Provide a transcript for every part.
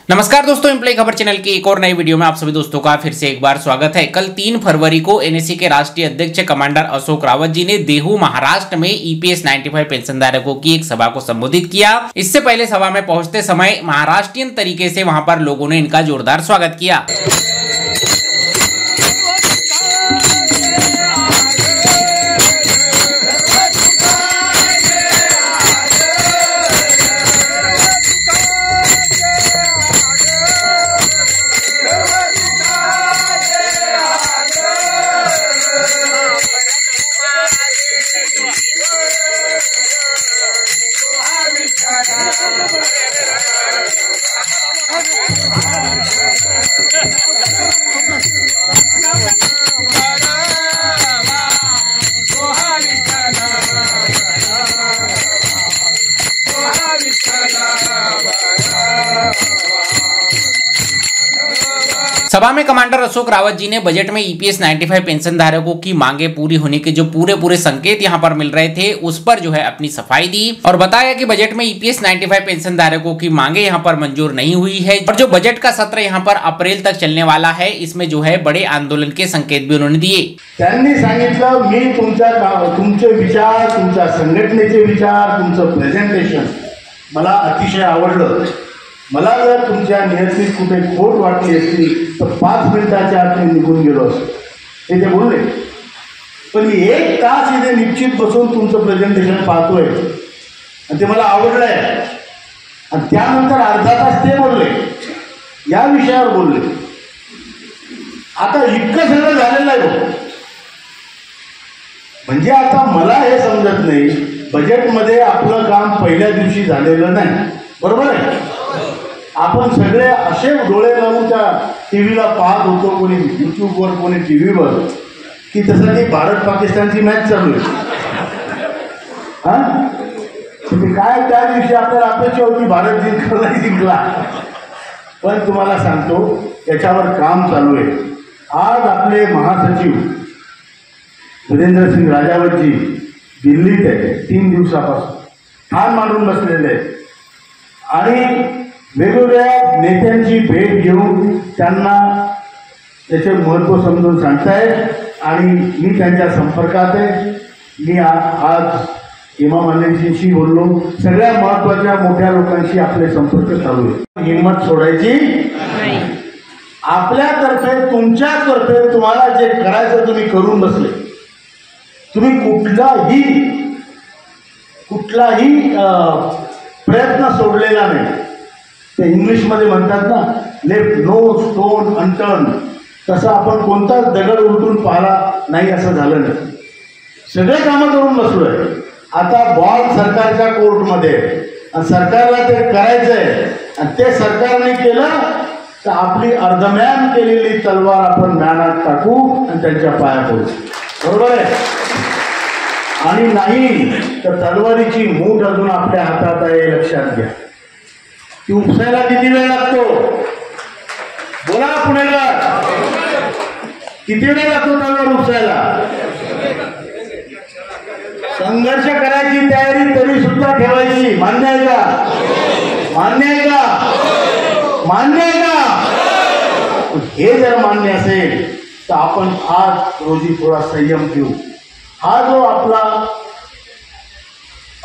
नमस्कार दोस्तों, एम्प्लॉय खबर चैनल की एक और नई वीडियो में आप सभी दोस्तों का फिर से एक बार स्वागत है। कल 3 फरवरी को एनएससी के राष्ट्रीय अध्यक्ष कमांडर अशोक रावत जी ने देहू महाराष्ट्र में ईपीएस 95 पेंशन धारकों की एक सभा को संबोधित किया। इससे पहले सभा में पहुंचते समय महाराष्ट्रीयन तरीके से वहां पर लोगों ने इनका जोरदार स्वागत किया। सभा में कमांडर अशोक रावत जी ने बजट में ईपीएस 95 पेंशन धारकों की मांगे पूरी होने के जो पूरे संकेत यहां पर मिल रहे थे उस पर जो है अपनी सफाई दी और बताया कि बजट में ईपीएस 95 पेंशन धारकों की मांगे यहां पर मंजूर नहीं हुई है और जो बजट का सत्र यहां पर अप्रैल तक चलने वाला है इसमें जो है बड़े आंदोलन के संकेत भी उन्होंने दिए। त्यांनी सांगितलं मी तुमचे विचार, तुमच्या संघटनेचे विचार, तुमचं प्रेझेंटेशन मला अतिशय आवडलं। मला जर तुमच्या नियतीत कुठे खोट वाटली असती तर 5 मिनिटाच्या आत मी निघून गेलो असतो हे ते बोलले। पण मी 1 तास इथे निश्चित बसून तुमचं प्रेझेंटेशन पाहतोय आणि ते मला आवडलंय आणि त्यानंतर अर्धा तास ते बोलले, या विषयावर बोलले। आता इतकं सगळं झालेलं आहे म्हणजे आता मला हे समजत नाही बजेटमध्ये आपलं काम पहिल्या दिवशी झालेलं नाही, बरोबर आहे। आपण सगळे असे डोळे लावून त्या टीव्हीला पाहत होतो, कोणी युट्यूबवर कोणी टीव्हीवर, की तसं ती भारत पाकिस्तानची मॅच चालू आहे। हां काय त्या दिवशी आपल्याला अपेक्षा होती भारत जिंकला, पण तुम्हाला सांगतो याच्यावर काम चालू आहे। आज आपले महासचिव वीरेंद्रसिंग राजावत जी दिल्लीत आहे, 3 दिवसापासून ठाण मांडून बसलेले आहेत आणि वेगवेगळ्या नेत्यांची भेट घेऊन त्यांना त्याचे महत्त्व समजून सांगतायत आणि मी त्यांच्या संपर्कात आहे। मी आज इमाम अलीजींशी बोललो, सगळ्या महत्त्वाच्या मोठ्या लोकांशी आपले संपर्क चालू आहे। हिंमत सोडायची नाही। आपल्यातर्फे तुमच्यातर्फे तुम्हाला जे करायचं तुम्ही करून बसले। तुम्ही कुठलाही प्रयत्न सोडलेला नाही। ते इंग्लिशमध्ये म्हणतात ना, लेफ्ट नो स्टोन अनटर्न, तसं आपण कोणताच दगड उलटून पाहिला नाही असं झालं नाही। सगळे कामं करून बसलोय। आता बॉल सरकारच्या कोर्टमध्ये आणि सरकारला ते करायचं आहे आणि ते सरकारने केलं तर आपली अर्धम्यान केलेली तलवार आपण म्यानात टाकू आणि त्यांच्या पाया पडू, बरोबर आहे। आणि नाही तर तलवारीची मूठ अजून आपल्या हातात आहे, लक्षात घ्या। ती उपसायला किती वेळ लागतो बोला पुणेकर, किती वेळ लागतो तलवार उपसायला? संघर्ष करायची तयारी तरी सुद्धा ठेवायची, मान्य आहे का? मान्य आहे का? मान्य आहे का? हे जर मान्य असेल तर आपण आज रोजी थोडा संयम घेऊ। हा जो आपला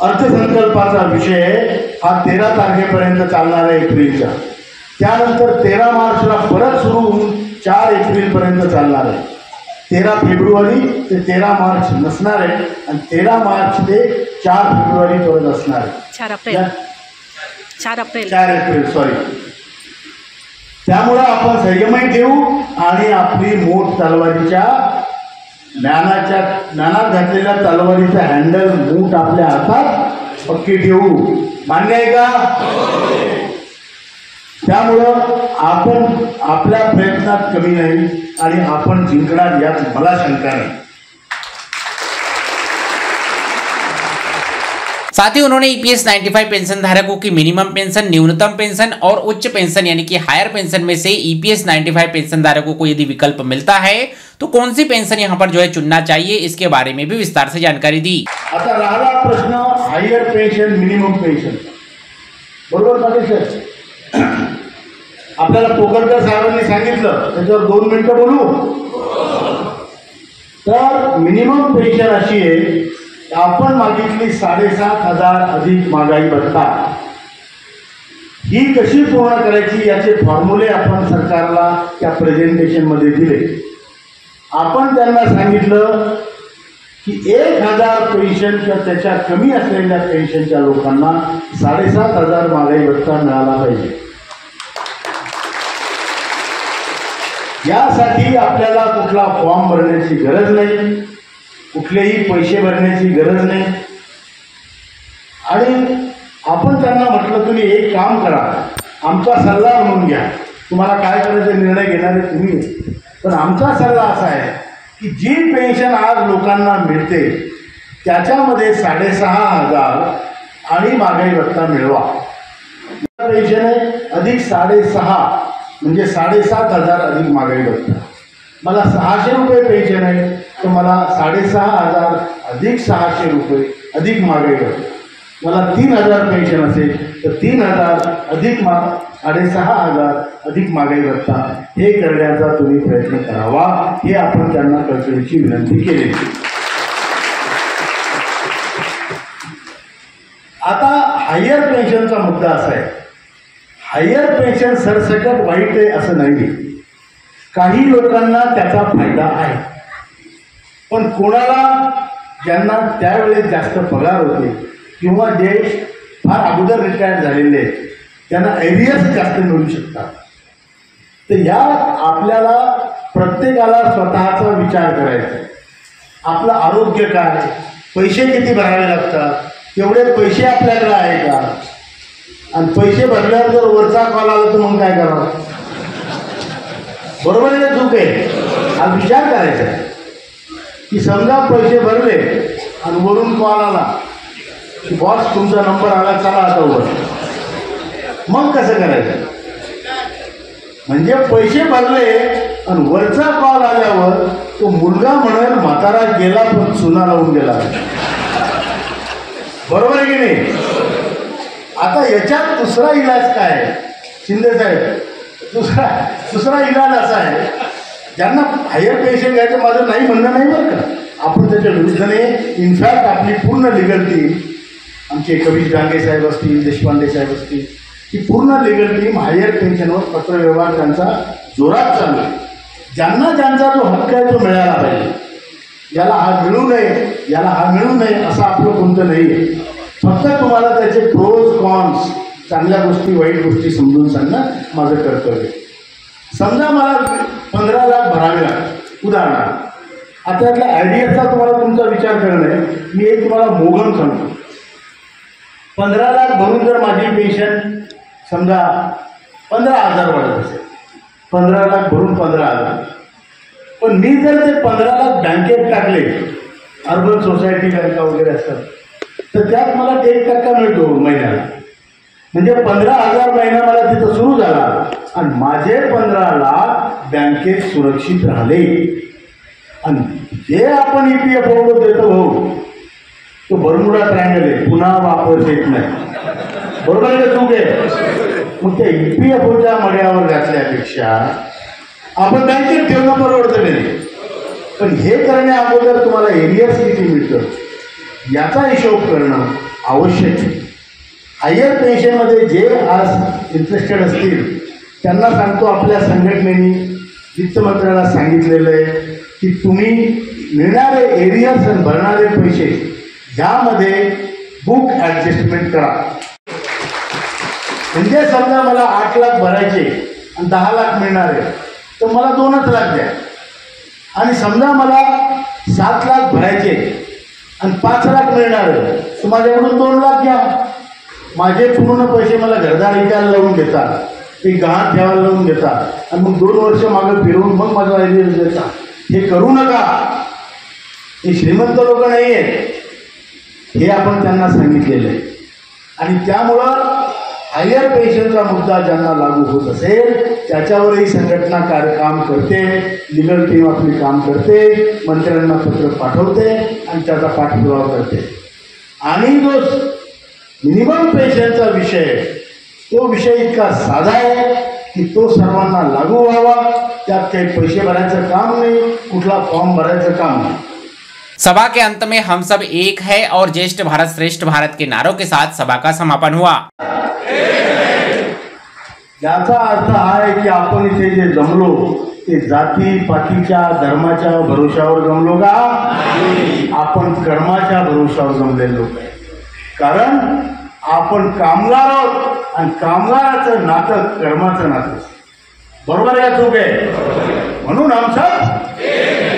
अर्थसंकल्पाचा विषय हा 13 तारखेपर्यंत चालणार आहे एप्रिलच्या, त्यानंतर 13 मार्चला परत सुरू होऊन 4 एप्रिलपर्यंत चालणार आहे। 13 फेब्रुवारी ते 13 मार्च नसणार आहे आणि 13 मार्च ते 4 फेब्रुवारी परत असणार आहे। 4 एप्रिल सॉरी। त्यामुळे आपण संयमही ठेवू आणि आपली मूठ तलवारीच्या ज्ञानात घातलेल्या तलवारीचा हँडल मूठ आपल्या हातात पक्की ठेवू, मान्य आहे का? त्यामुळं आपण आपल्या प्रयत्नात कमी नाही आणि आपण जिंकणार यात मला शंका नाही। साथ ही उन्होंने ईपीएस 95 पेंशन धारकों की मिनिमम पेंशन, न्यूनतम पेंशन और उच्च पेंशन यानी कि हायर पेंशन में से ईपीएस 95 पेंशन धारकों को यदि विकल्प मिलता है तो कौन सी पेंशन यहां पर जो है चुनना चाहिए, इसके बारे में भी विस्तार से जानकारी दी। आता राहिला प्रश्न हायर पेंशन, मिनिमम पेंशन, बरोबर पाटील सर? आपल्याला पोकरकर साहेबांनी सांगितलं, त्याच्यावर 2 मिनिटं बोलू. तर मिनिमम पेन्शन अशी आहे, आपण मागितली 7,500 अधिक महागाई भत्ता, ही कशी पूर्ण करायची याचे फॉर्म्युले आपण सरकारला त्या प्रेझेंटेशनमध्ये दिले. आपण त्यांना सांगितलं की 1,000 पेन्शन किंवा त्याच्या कमी असलेल्या पेन्शनच्या लोकांना 7,500 महागाई भत्ता मिळाला पाहिजे. यासाठी आपल्याला कुठला फॉर्म भरण्याची गरज नाही, कुठलेही पैसे भरण्याची गरज नाही. आणि आपण त्यांना म्हटलं तुम्ही एक काम करा, आमचा सल्ला म्हणून घ्या, तुम्हाला काय करायचं निर्णय घेणारे तुम्ही, पण आमचा सल्ला असा आहे की जी पेन्शन आज लोकांना मिळते त्याच्यामध्ये 6,500 आणि महागाई भत्ता मिळवा. पेन्शन आहे अधिक 6,500 म्हणजे 7,500 अधिक महागाई भत्ता. मला 600 रुपये पेन्शन आहे तर मला 6,500 अधिक 600 रुपये अधिक महागाई भत्ता. मला 3,000 पेन्शन असेल तर 3,000 अधिक 6,500 अधिक महागाई भत्ता हे करण्याचा तुम्ही प्रयत्न करावा, हे आपण त्यांना कळकळीची विनंती केली. आता हायर पेन्शनचा मुद्दा असा आहे, हायर पेन्शन सरसकट वाईट आहे असं नाही, काही लोकांना त्याचा फायदा आहे. पण कोणाला ज्यांना त्यावेळेस जास्त पगार होते किंवा जे फार अगोदर रिटायर झालेले आहेत त्यांना एरियर्स जास्त मिळू शकतात. तर या आपल्याला प्रत्येकाला स्वतःचा विचार करायचा. आपलं आरोग्य काय, पैसे किती भरावे लागतात, तेवढे पैसे आपल्याकडे आहे का, आणि पैसे भरल्यावर जर वरचा कॉल आला तर मग काय करावं. बरोबर आहे, चूक आहे. हा विचार करायचा की समजा पैसे भरले आणि वरून कॉल आला की बॉस तुमचा नंबर आला, चला आता वर, मग कसं करायचं. म्हणजे पैसे भरले आणि वरचा कॉल आल्यावर तो मुलगा म्हणेल म्हातारा गेला पण चुना लावून गेला. बरोबर आहे की नाही. आता याच्यात दुसरा इलाज काय आहे शिंदे साहेब, दुसरा इलाज असा आहे, ज्यांना हायर पेन्शन घ्यायचं माझं नाही म्हणणं नाही बरं का, आपण त्याच्या विरुद्धने इनफॅक्ट आपली पूर्ण लिगल टीम, आमचे कवीश डांगे साहेब असतील, देशपांडे साहेब असतील, ही पूर्ण लिगल टीम हायर पेन्शनवर पत्रव्यवहार त्यांचा जोरात चालू आहे. ज्यांना ज्यांचा जो हक्क आहे तो मिळाला पाहिजे, याला हा मिळू नये, याला हा मिळू नये असं आपलं कोणतं नाही आहे. फक्त तुम्हाला त्याचे प्रोज कॉन्स, चांगल्या गोष्टी वाईट गोष्टी समजून सांगणं माझं कर्तव्य. समजा मला 15 लाख भरावे लागतात उदाहरणार्थ, आता यातल्या आयडियाचा तुम्हाला तुमचा विचार करणं आहे. मी एक तुम्हाला मोगम सांगतो. 15 लाख भरून जर माझी पेन्शन समजा 15,000 वाढत असेल, 15 लाख भरून 15,000, पण मी जर ते 15 लाख बँकेत टाकले, अर्बन सोसायटी बँका वगैरे असतात, तर त्यात मला 1% मिळतो महिन्याला. म्हणजे 15,000 महिना मला तिथं सुरू झाला आणि माझे 15 लाख बँकेत सुरक्षित राहिले. आणि जे आपण EPFO देतो भाऊ, तो बरमुडा ट्रायंगल आहे, पुन्हा वापस येत नाही. बरोबर आहे का चूक आहे. मग त्या EPFOच्या मड्यावर घातल्यापेक्षा आपण बँकेत ठेवणं परवडतं नाही. पण हे करण्या अगोदर तुम्हाला एरियर्स किती मिळतं याचा हिशोब करणं आवश्यक आहे. हायर पेन्शनमध्ये जे आज इंटरेस्टेड असतील त्यांना सांगतो, आपल्या संघटनेने वित्तमंत्र्याला सांगितलेलं आहे की तुम्ही मिळणारे एरियर्स आणि भरणारे पैसे ह्यामध्ये बुक ॲडजस्टमेंट करा. म्हणजे समजा मला 8 लाख भरायचे आणि 10 लाख मिळणारे, तर मला 2च लाख द्या. आणि समजा मला 7 लाख भरायचे आणि 5 लाख मिळणार, तर माझ्याकडून 2 लाख घ्या. माझे पूर्ण पैसे मला घरदार विकायला लावून घेतात, ते गहाण ठेवायला लावून घेतात आणि मग 2 वर्ष मागं फिरवून मग माझा एरियर देतात. हे करू नका. हे श्रीमंत लोक नाही आहेत, हे आपण त्यांना सांगितलेलं आहे. आणि त्यामुळं हायर पेन्शनचा मुद्दा ज्यांना लागू होत असेल त्याच्यावरही संघटना काम करते, लिगल टीम आपली काम करते, मंत्र्यांना पत्र पाठवते आणि त्याचा पाठपुरावा करते. आणि जो मिनिमम पेन्शनचा विषय, तो विषय इतका साधा आहे की तो सर्वांना लागू व्हावा. त्यात काही पैसे भरायचं काम नाही, कुठला फॉर्म भरायचं काम नाही. सभा के अंत में हम सब एक है और ज्येष्ठ भारत श्रेष्ठ भारत के नारों के साथ सभा का समापन हुआ. याचा अर्थ हा आहे की आपण इथे जे जमलो ते जाती पातीच्या धर्माच्या भरोशावर जमलो का? आपण कर्माच्या भरोशावर जमलेलो लोक आहे. कारण आपण कामगार आहोत आणि कामगाराचं नातं कर्माचं नातं. बरोबर आहे, चूक आहे? म्हणून आमचं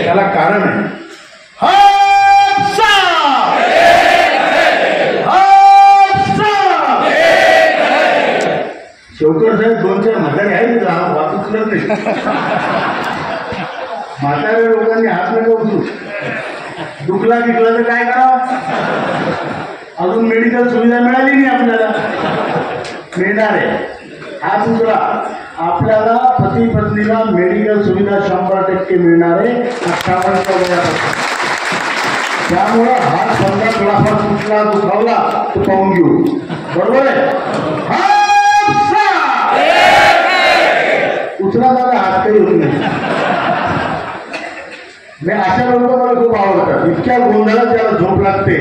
त्याला कारण आहे. शेवकर साहेब 2-4 म्हातारे आहेत वाचलं नाही. म्हाताऱ्या लोकांनी हात नका उचलू. दुखला टिकला तर काय करावं? अजून मेडिकल सुविधा मिळाली नाही आपल्याला. मिळणार आहे. हात उचला. आपल्याला पती पत्नीला मेडिकल सुविधा 100% मिळणार आहे 58 वयापासून. त्यामुळं हात समजा थोडाफार कुठला दुखावला तो पाहून घेऊ. बरोबर आहे? उचला दादा, हात काही होत नाही. मी अशा लोक मला खूप आवडतात. इतक्या गोंधळात त्याला झोप लागते.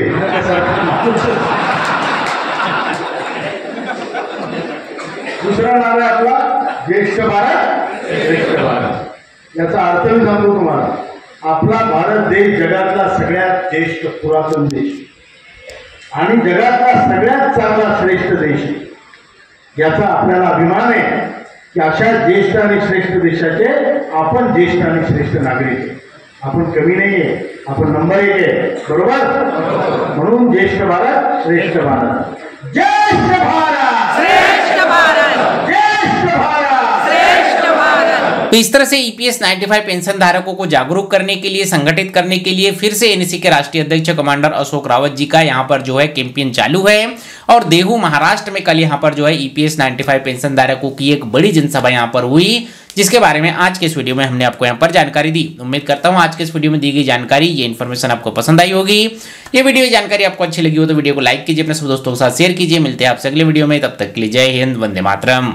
दुसरा नाव आहे आपला ज्येष्ठ भारत श्रेष्ठ भारत. याचा अर्थ मी सांगतो तुम्हाला. आपला भारत देश जगातला सगळ्यात ज्येष्ठ पुरातन देश आणि जगातला सगळ्यात चांगला श्रेष्ठ देश आहे. याचा आपल्याला अभिमान आहे की अशा ज्येष्ठ आणि श्रेष्ठ देशाचे आपण ज्येष्ठ आणि श्रेष्ठ नागरिक आहे. आपण कमी नाही आहे, आपण नंबर 1 आहे. बरोबर? म्हणून ज्येष्ठ भारत श्रेष्ठ भारत. ज्येष्ठ भारत श्रेष्ठ भारत, ज्येष्ठ भारत श्रेष्ठ भारत. तो इस तरह से ईपीएस 95 पेंशन धारकों को जागरूक करने के लिए, संगठित करने के लिए फिर से एनएससी के राष्ट्रीय अध्यक्ष कमांडर अशोक रावत जी का यहाँ पर जो है कैंपेन चालू है. और देहू महाराष्ट्र में कल यहाँ पर जो है ईपीएस 95 पेंशन धारकों की एक बड़ी जनसभा यहाँ पर हुई, जिसके बारे में आज के इस वीडियो में हमने आपको यहाँ पर जानकारी दी. उम्मीद करता हूँ आज के इस वीडियो में दी गई जानकारी, ये इन्फॉर्मेशन आपको पसंद आई होगी. ये वीडियो जानकारी आपको अच्छी लगी हो तो वीडियो को लाइक कीजिए, अपने सब दोस्तों के साथ शेयर कीजिए. मिलते हैं आपसे अगले वीडियो में. तब तक के लिए जय हिंद, वंदे मातरम.